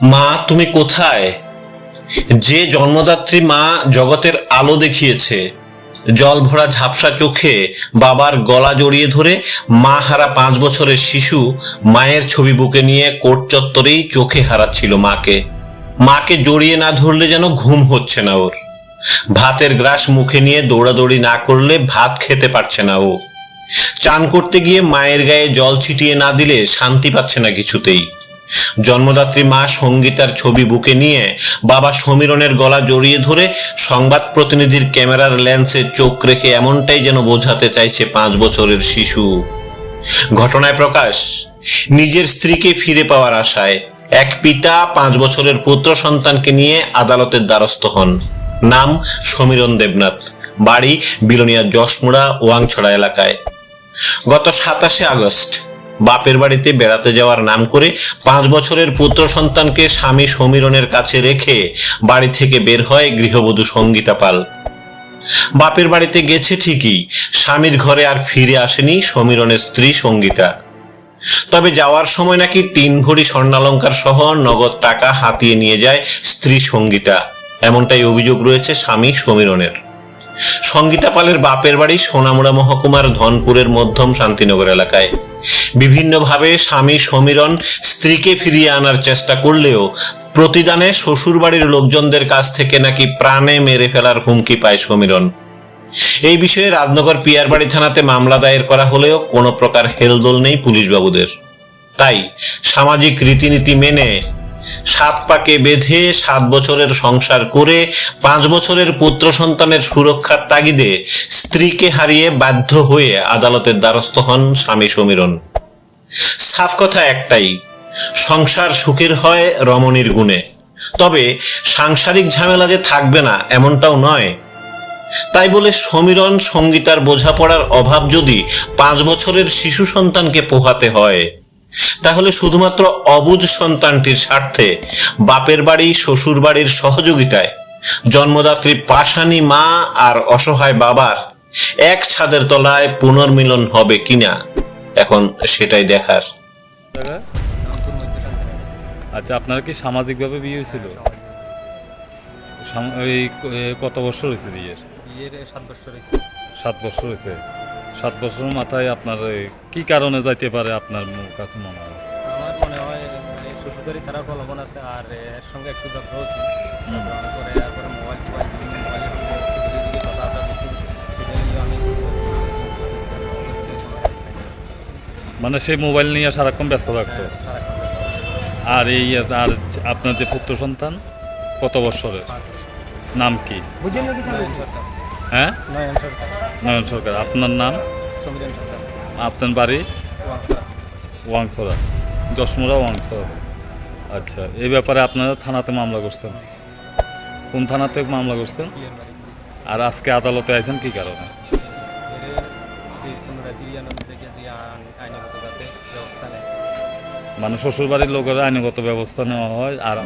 মা তুমি কোথায়? যে জন্মদাত্রী মা জগতের আলো দেখিয়েছে, জল ভরা ঝাপসা চোখে বাবার গলা জড়িয়ে ধরে মা হারা 5 বছরের শিশু মায়ের ছবি বুকে নিয়ে কোর্ট চত্বরেই চোখে হারাচ্ছিল মাকে। মাকে জড়িয়ে না ধরলে যেন ঘুম হচ্ছে না ওর। ভাতের গ্রাস মুখে নিয়ে দৌড়াদৌড়ি না করলে ভাত খেতে পারছে না ও। চান করতে গিয়ে মায়ের গায়ে জল ছিটিয়ে না দিলে শান্তি পাচ্ছে না কিছুতেই। জন্মদাত্রী মা সঙ্গীতার ছবি বুকে নিয়ে বাবা সমীরনের গলা জড়িয়ে ধরে সংবাদ প্রতিনিধির ক্যামেরার লেন্সে চোখ রেখে এমনটাই যেন বোঝাতে চাইছে 5 বছরের শিশু। ঘটনায় প্রকাশ, নিজের স্ত্রীকে ফিরে পাওয়ার আশায় এক পিতা 5 বছরের পুত্র সন্তানকে নিয়ে আদালতের দ্বারস্থ হন। নাম সমীরন দেবনাথ, বাড়ি বিলোনিয়া যশমুড়া ওয়াংছড়া এলাকায়। গত 27 আগস্ট বাপের বাড়িতে বেড়াতে যাওয়ার নাম করে 5 বছরের পুত্র সন্তানকে স্বামী সমীরনের কাছে রেখে বাড়ি থেকে বের হয় গৃহবধূ সঙ্গীতা পাল। বাপের বাড়িতে গেছে ঠিকই, স্বামীর ঘরে আর ফিরে আসেনি সমীরনের স্ত্রী সঙ্গীতা। তবে যাওয়ার সময় নাকি 3 ভরি স্বর্ণালংকার সহ নগদ টাকা হাতিয়ে নিয়ে যায় স্ত্রী সঙ্গীতা, এমনটাই অভিযোগ রয়েছে স্বামী সমীরনের। সঙ্গীতা পালের বাপের বাড়ি সোনামুড়া মহকুমার ধনপুরের মধ্যম শান্তিনগর এলাকায়। বিভিন্নভাবে স্বামী সমীরন স্ত্রীকে ফিরিয়ে আনার চেষ্টা করলেও প্রতিদানে শ্বশুর বাড়ির লোকজনদের কাছ থেকে নাকি প্রাণে মেরে ফেলার হুমকি পায় সমীরন। এই বিষয়ে রাজনগর পিয়ারবাড়ি থানাতে মামলা দায়ের করা হলেও কোনো প্রকার হেলদোল নেই পুলিশ বাবুদের। তাই সামাজিক রীতিনীতি মেনে 7 পাকে বেঁধে 7 বছরের সংসার করে 5 বছরের পুত্র সন্তানের সুরক্ষার তাগিদে স্ত্রীকে হারিয়ে বাধ্য হয়ে আদালতের দ্বারস্থ হন স্বামী সমীরন। সাফ কথা একটাই, সংসার সুখের হয় রমণীর গুণে, তবে সাংসারিক ঝামেলা যে থাকবে না এমনটাও নয়। তাই বলে সমীরন সঙ্গীতার বোঝাপড়ার অভাব যদি 5 বছরের শিশু সন্তানকে পোহাতে হয়, তাহলে শুধুমাত্র অবুঝ সন্তানটির স্বার্থে বাপের বাড়ি শ্বশুর বাড়ির সহযোগিতায় জন্মদাত্রী পাশানি মা আর অসহায় বাবার এক ছাদের তলায় পুনর্মিলন হবে কিনা এখন সেটাই দেখার। আচ্ছা, আপনার কি সামাজিকভাবে বিয়ে হয়েছিল? এই কত বছর হয়েছে বিয়ের? 7 বছর হয়েছে। 7 বছর হয়েছে। 7 বছরের মাথায় আপনার কি কারণে যাইতে পারে আপনার কাছে মনে হয়? আমার মনে হয় শ্বশুরবাড়ি তারা প্রলোভন আছে, আর এর সঙ্গে একটু ঝগড়া হয়েছে। করে তারপরে মোবাইল মোবাইলের কথাবার্তা দেখি, সেটা নিয়ে আমি মানে সেই মোবাইল নিয়ে সারাক্ষণ ব্যস্ত থাকতো। সারাক্ষণ ব্যস্ত থাকতাম। আর আর আপনার যে পুত্র সন্তান কত বছরের, নাম কি? নয়ন সরকার। হ্যাঁ, নয়ন সরকার। নয়ন সরকার। আপনার নাম? সমীরন সরকার। আপনার বাড়ি? ওয়াংছড়া। ওয়াংছড়া, যশমুড়া ওয়াংছড়া। আচ্ছা, এই ব্যাপারে আপনারা থানাতে মামলা করছেন? কোন থানাতে মামলা করছেন? পিয়ারবাড়ি পুলিশ। আর আজকে আদালতে আইছেন কি কারণে? যে পুনরায় ফিরিয়ে আনার থেকে যে আইনগত যাতে ব্যবস্থা নেয়। মানে শ্বশুর বাড়ির লোকেরা আইনগত ব্যবস্থা নেওয়া হয়। আর